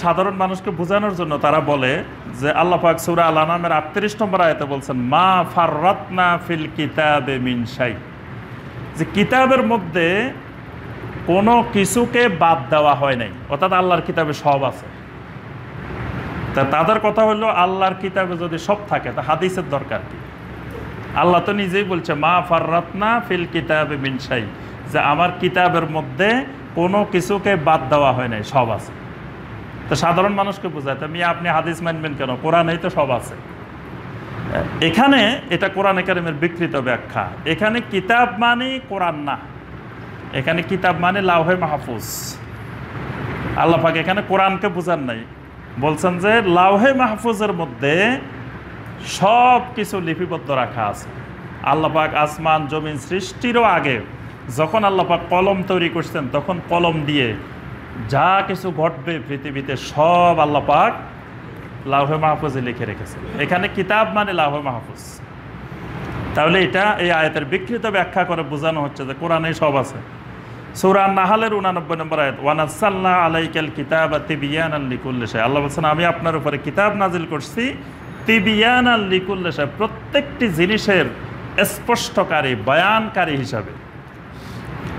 সাধারণ মানুষকে বোঝানোর জন্য তারা বলে যে আল্লাহ পাক সূরা আল আনামের 38 নম্বর আয়াতে বলছেন মা ফাররাতনা ফিল কিতাবে মিন শাই, যে কিতাবের মধ্যে কোনো কিছুকে বাদ দেওয়া হয় নাই, অর্থাৎ আল্লাহর কিতাবে সব আছে। তা তাদের কথা হলো আল্লাহর কিতাবে যদি সব থাকে তা হাদিসের দরকার কি? আল্লাহ তো নিজেই বলছে মা ফাররাতনা ফিল কিতাবে মিন শাই, যে আমার কিতাবের মধ্যে কোনো কিছুকে বাদ দেওয়া হয় নাই, সব আছে। তো সাধারণ মানুষকে বোঝাতে আপনি হাদিস মানবেন কেন? কোরআনেই তো সব আছে। এখানে এটা কোরআনে কারিমের বিকৃত ব্যাখ্যা। এখানে কিতাব মানে কোরআন না, এখানে কিতাব মানে লাউহে মাহফুজ। আল্লাহ পাক এখানে কোরআনকে বোঝান নাই, বলছেন যে লাউহে মাহফুজের মধ্যে সব কিছু লিপিবদ্ধ রাখা আছে। আল্লাহ পাক আসমান জমিন সৃষ্টিরও আগে যখন আল্লাহ পাক কলম তৈরি করছেন, তখন কলম দিয়ে যা কিছু ঘটবে পৃথিবীতে সব আল্লাহ পাক লাউহে মাহফুজে লিখে রেখেছেন। এখানে কিতাব মানে লাউহে মাহফুজ। তাহলে এটা এই আয়াতের বিকৃত ব্যাখ্যা করে বোঝানো হচ্ছে যে কোরআনে সব আছে। সূরা নাহলের 89 নম্বর আয়াত, ওয়ানাজ্জালনা আলাইকাল কিতাবা তিবিয়ানান লিকুল্লি শাই। আল্লাহ বলছেন আমি আপনার উপরে কিতাব নাজিল করছি তিবিয়ানান লিকুল্লি শাই, প্রত্যেকটি জিনিসের স্পষ্টকারী বয়ানকারী হিসাবে।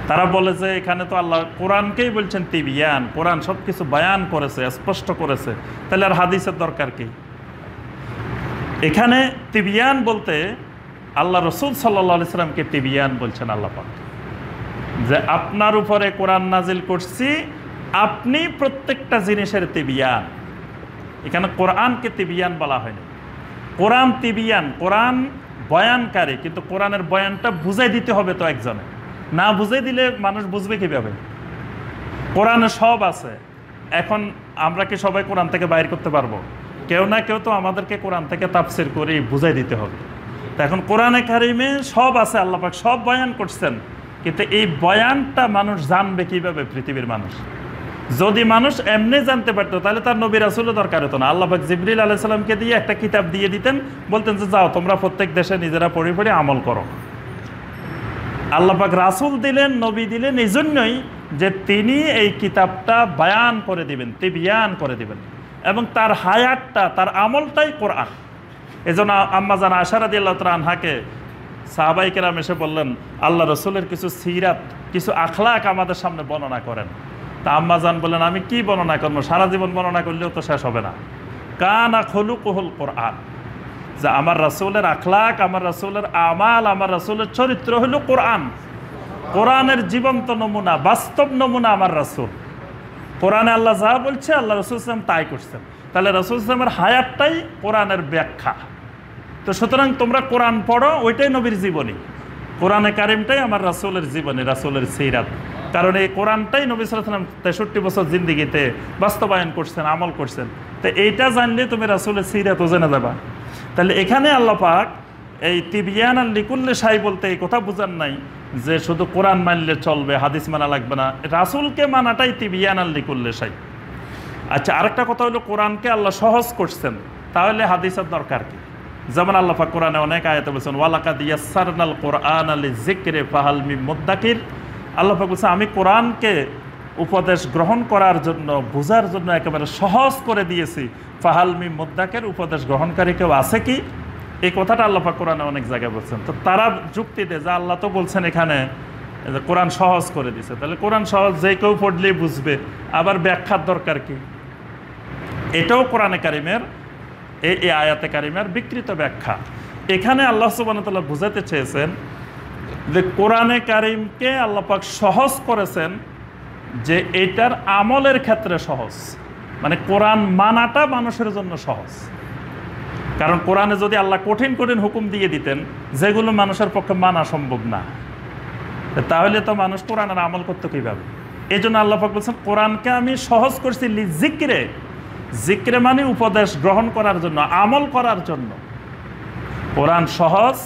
তারা বলে যে এখানে তো আল্লাহ কোরআনকেই বলছেন তিবিয়ান, কোরআন সব কিছু বয়ান করেছে, স্পষ্ট করেছে, তাহলে আর হাদিসের দরকার কি? এখানে তিবিয়ান বলতে আল্লাহ রসুল সাল্লাল্লাহু আলাইহি সাল্লামকে তিবিয়ান বলছেন আল্লাহ পাক, যে আপনার উপরে কোরআন নাজিল করছি, আপনি প্রত্যেকটা জিনিসের তিবিয়ান। এখানে কোরআনকে তিবিয়ান বলা হয়নি। কোরআন তিবিয়ান, কোরআন বয়ানকারী, কিন্তু কোরআনের বয়ানটা বুঝাই দিতে হবে তো একজনে, না বুঝাই দিলে মানুষ বুঝবে কীভাবে? কোরআনে সব আছে, এখন আমরা কি সবাই কোরআন থেকে বাইর করতে পারবো? কেউ না কেউ তো আমাদেরকে কোরআন থেকে তাফসির করে বুঝাই দিতে হবে। তো এখন কোরআনে কারিমে সব আছে, আল্লাহ পাক সব বয়ান করছেন, কিন্তু এই বয়ানটা মানুষ জানবে কিভাবে? পৃথিবীর মানুষ যদি মানুষ এমনি জানতে পারতো তাহলে তার নবী রাসূলের দরকার হতো না। আল্লাহ পাক জিবরিল আলাইহিস সালামকে দিয়ে একটা কিতাব দিয়ে দিতেন, বলতেন যে যাও তোমরা প্রত্যেক দেশে নিজেরা পড়ে পড়ে আমল করো। আল্লাহ পাক রাসূল দিলেন, নবী দিলেন এই জন্যই যে তিনি এই কিতাবটা বয়ান করে দিবেন, তিবিয়ান করে দিবেন, এবং তার হায়াতটা, তার আমলটাই কোরআন। এজন্য আম্মা জান আয়েশা রাদিয়াল্লাহু তাআলা আনহাকে সাহাবায়ে কেরাম এসে বললেন আল্লাহ রসুলের কিছু সিরাত, কিছু আখলাক আমাদের সামনে বর্ণনা করেন। তা আম্মা জান বললেন আমি কি বর্ণনা করবো, সারা জীবন বর্ণনা করলেও তো শেষ হবে না। কানা খুলুকুহুল কোরআন, যে আমার রাসূলের আখলাক, আমার রাসূলের আমাল, আমার রাসূলের চরিত্র হলো কোরআন। কোরআনের জীবন্ত নমুনা, বাস্তব নমুনা আমার রাসূল। কোরআনে আল্লাহ যা বলছে আল্লাহ রাসূল সাল্লাল্লাহু আলাইহি ওয়াসাল্লাম তাই করছেন। তাহলে রাসূল সাল্লাল্লাহু আলাইহি ওয়াসাল্লামের হায়াতটাই কোরআনের ব্যাখ্যা। তো সুতরাং তোমরা কোরআন পড়ো, ওইটাই নবীর জীবনী। কোরআনে কারিমটাই আমার রাসূলের জীবনী, রাসূলের সিরাত। কারণ এই কোরআনটাই নবী সাল্লাল্লাহু আলাইহি ওয়াসাল্লাম 63 বছর জিন্দেগিতে বাস্তবায়ন করছেন, আমল করছেন। তো এইটা জানলে তুমি রাসূলের সিরাতও জেনে যাবা। তাহলে এখানে আল্লাহ পাক এই তিবিয়ানান লিকুল্লি শাই বলতে এই কথা বোঝান নাই যে শুধু কোরআন মানলে চলবে, হাদিস মানা লাগবে না। রাসূলকে মানাটাই তিবিয়ানান লিকুল্লি শাই। আচ্ছা, আরেকটা কথা হলো কোরআনকে আল্লাহ সহজ করছেন, তাহলে হাদিসের দরকার কি? যেমন আল্লাহ পাক কোরআনে অনেক আয়াতে বলছেন ওয়ালাকাদ ইয়াসসারনাল কোরআনা লিযিকরি ফাহাল মিন মুদ্দাকির। আল্লাহ পাক বলছেন আমি কোরআনকে উপদেশ গ্রহণ করার জন্য, বোঝার জন্য একেবারে সহজ করে দিয়েছি। ফাহাল মিন মুদ্দাকির, উপদেশ গ্রহণকারী কেউ আছে কি? এই কথাটা আল্লাহ পাক কোরআনে অনেক জায়গায় বলছেন। তো তারা যুক্তি দেয় যে আল্লাহ তো বলছেন এখানে কোরআন সহজ করে দিয়েছে, তাহলে কোরআন সহজ যে কেউ পড়লেই বুঝবে, আবার ব্যাখ্যার দরকার কি? এটাও কোরআনে কারিমের এই আয়াতে কারিমের বিকৃত ব্যাখ্যা। এখানে আল্লাহ সুবহানাহু ওয়া তাআলা বুঝাতে চেয়েছেন যে কোরআনে কারিমকে আল্লাহ পাক সহজ করেছেন, যে এটার আমলের ক্ষেত্রে সহজ, মানে কোরআন মানাটা মানুষের জন্য সহজ। কারণ কোরআনে যদি আল্লাহ কঠিন কঠিন হুকুম দিয়ে দিতেন যেগুলো মানুষের পক্ষে মানা সম্ভব না, তাহলে তো মানুষ কোরআনের আমল করতে কীভাবে? এই জন্য আল্লাহ পাক বলছেন কোরআনকে আমি সহজ করছি লিযিকরে। জিক্রে মানে উপদেশ গ্রহণ করার জন্য, আমল করার জন্য। কোরআন সহজ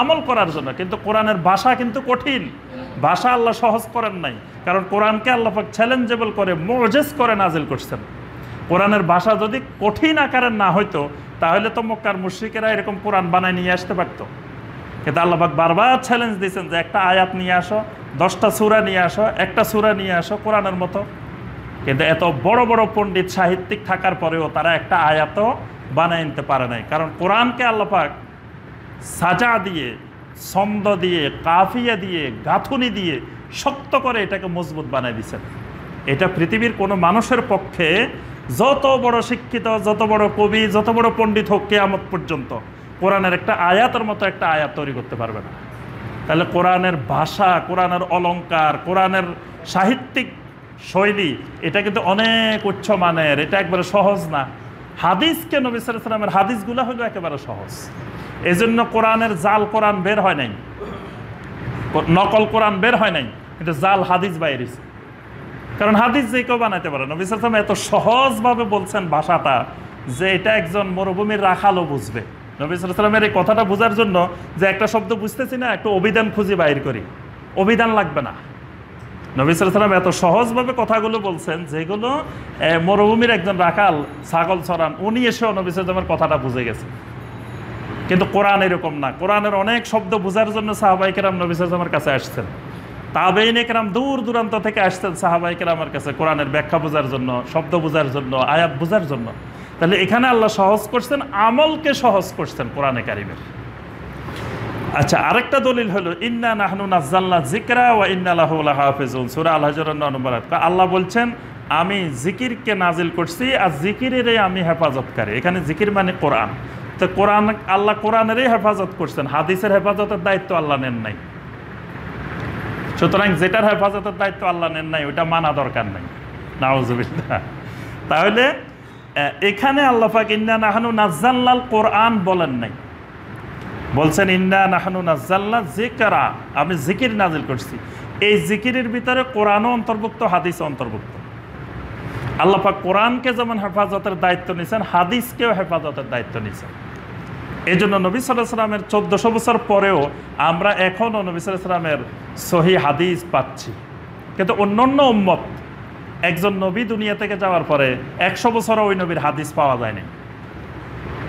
আমল করার জন্য, কিন্তু কোরআনের ভাষা কিন্তু কঠিন। ভাষা আল্লাহ সহজ করেন নাই, কারণ কোরআনকে আল্লাহ পাক চ্যালেঞ্জেবল করে, মুজিজ করে নাজিল করছেন। কোরআনের ভাষা যদি কঠিন আকারের না হইতো তাহলে তো মক্কার মুশরিকেরা এরকম কোরআন বানায় নিয়ে আসতে পারতো। কিন্তু আল্লাহ পাক বারবার চ্যালেঞ্জ দিয়েছেন যে একটা আয়াত নিয়ে আসো, 10টা সূরা নিয়ে আসো, একটা সূরা নিয়ে আসো কোরআনের মতো। কিন্তু এত বড় বড় পণ্ডিত সাহিত্যিক থাকার পরেও তারা একটা আয়াতও বানায় নিতে পারে নাই। কারণ কোরআনকে আল্লাহ পাক সাজা দিয়ে, ছন্দ দিয়ে, কাফিয়া দিয়ে, গাঁথুনি দিয়ে শক্ত করে এটাকে মজবুত বানায় দিয়েছেন। এটা পৃথিবীর কোনো মানুষের পক্ষে যত বড় শিক্ষিত, যত বড় কবি, যত বড় পণ্ডিত হোক কিয়ামত পর্যন্ত কোরআনের একটা আয়াতের মতো একটা আয়াত তৈরি করতে পারবে না। তাহলে কোরআনের ভাষা, কোরআনের অলংকার, কোরআনের সাহিত্যিক শৈলী এটা কিন্তু অনেক উচ্চ মানের, এটা একবারে সহজ না। হাদিসকে নবী সাল্লাল্লাহু আলাইহি ওয়াসাল্লামের হাদিসগুলো হলো একেবারে সহজ। এই জন্য কোরআনের জাল কোরআন বের হয় নাই, নকল কোরআন বের হয় নাই, কিন্তু জাল হাদিস বাইরেছে। কারণ হাদিস যে কেউ বানাইতে পারে। নবী সাল্লাল্লাহু আলাইহি ওয়াসাল্লাম এত সহজভাবে বলছেন ভাষাটা যে এটা একজন মরুভূমির রাখালও বুঝবে। নবী সাল্লাল্লাহু আলাইহি ওয়াসাল্লামের এই কথাটা বোঝার জন্য যে একটা শব্দ বুঝতেছি না, একটু অভিধান খুঁজে বাইর করি, অভিধান লাগবে না। নবী সাল্লাল্লাহু আলাইহি ওয়াসাল্লাম এত সহজভাবে কথাগুলো বলছেন যেগুলো মরুভূমির একজন রাখাল ছাগল চরান উনি এসেও নবী সাল্লাল্লাহু আলাইহি ওয়াসাল্লামের কথাটা বুঝে গেছে। কিন্তু কোরআন এরকম না। কোরআনের অনেক শব্দ বোঝার জন্য সাহাবায়ে কেরাম নবী সাল্লাল্লাহু আলাইহি ওয়াসাল্লামের কাছে আসছেন, তাবেঈনে কেরাম দূর দূরান্ত থেকে আসছেন সাহাবায়ে কেরামের কাছে কোরআনের ব্যাখ্যা বোঝার জন্য, শব্দ বোঝার জন্য, আয়াত বোঝার জন্য। তাহলে এখানে আল্লাহ সহজ করছেন, আমলকে সহজ করছেন কোরআনে কারিমের। আচ্ছা, আরেকটা দলিল হলো ইন্না নাহনু নাযালনা যিকরা ওয়া ইন্না লাহু লাহাফিজুন, সূরা আল হজরের 9 নম্বর আয়াত। আল্লাহ বলছেন আমি জিকিরকে নাজিল করছি আর জিকিরেরই আমি হেফাজতকারী। এখানে জিকির মানে কোরআন। তো কোরআন, আল্লাহ কোরআনেরই হেফাজত করছেন, হাদিসের হেফাজতের দায়িত্ব আল্লাহ নেন নাই। সুতরাং যেটার হেফাজতের দায়িত্ব আল্লাহ নেন নাই ওইটা মানা দরকার নাই। নাউযুবিল্লাহ। তাহলে এখানে আল্লাহ পাক ইন্না নাহনু নাযালনাল কোরআন বলেন নাই, বলছেন ইন্না নাহনু নাযালনা যিকরা, আমি জিকির নাজিল করছি। এই জিকিরের ভিতরে কোরআনও অন্তর্ভুক্ত, হাদিসও অন্তর্ভুক্ত। আল্লাহ পাক কোরআনকে যেমন হেফাজতের দায়িত্ব নিয়েছেন, হাদিসকেও হেফাজতের দায়িত্ব নিয়েছেন। এই জন্য নবী সাল্লাল্লাহু আলাইহি ওয়াসাল্লামের 1400 বছর পরেও আমরা এখনও নবী সাল্লাল্লাহু আলাইহি ওয়াসাল্লামের সহিহ হাদিস পাচ্ছি। কিন্তু অন্যান্য উম্মত, একজন নবী দুনিয়া থেকে যাওয়ার পরে 100 বছরও ওই নবীর হাদিস পাওয়া যায়নি।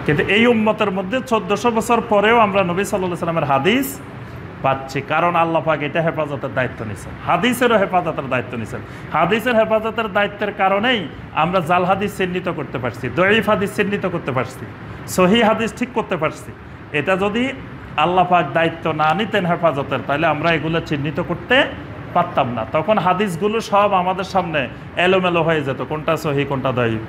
কিন্তু এই উম্মতের মধ্যে 1400 বছর পরেও আমরা নবী সাল্লাল্লাহু আলাইহি ওয়াসাল্লামের হাদিস পাচ্ছি। কারণ আল্লাহ পাক এটা হেফাজতের দায়িত্ব নিয়েছেন, হাদিসেরও হেফাজতের দায়িত্ব নিয়েছেন। হাদিসের হেফাজতের দায়িত্বের কারণেই আমরা জাল হাদিস চিহ্নিত করতে পারছি, দঈফ হাদিস চিহ্নিত করতে পারছি, সহিহ হাদিস ঠিক করতে পারছি। এটা যদি আল্লাহ পাক দায়িত্ব না নিতেন হেফাজতের, তাহলে আমরা এগুলো চিহ্নিত করতে পারতাম না। তখন হাদিসগুলো সব আমাদের সামনে এলোমেলো হয়ে যেত, কোনটা সহিহ কোনটা দঈফ।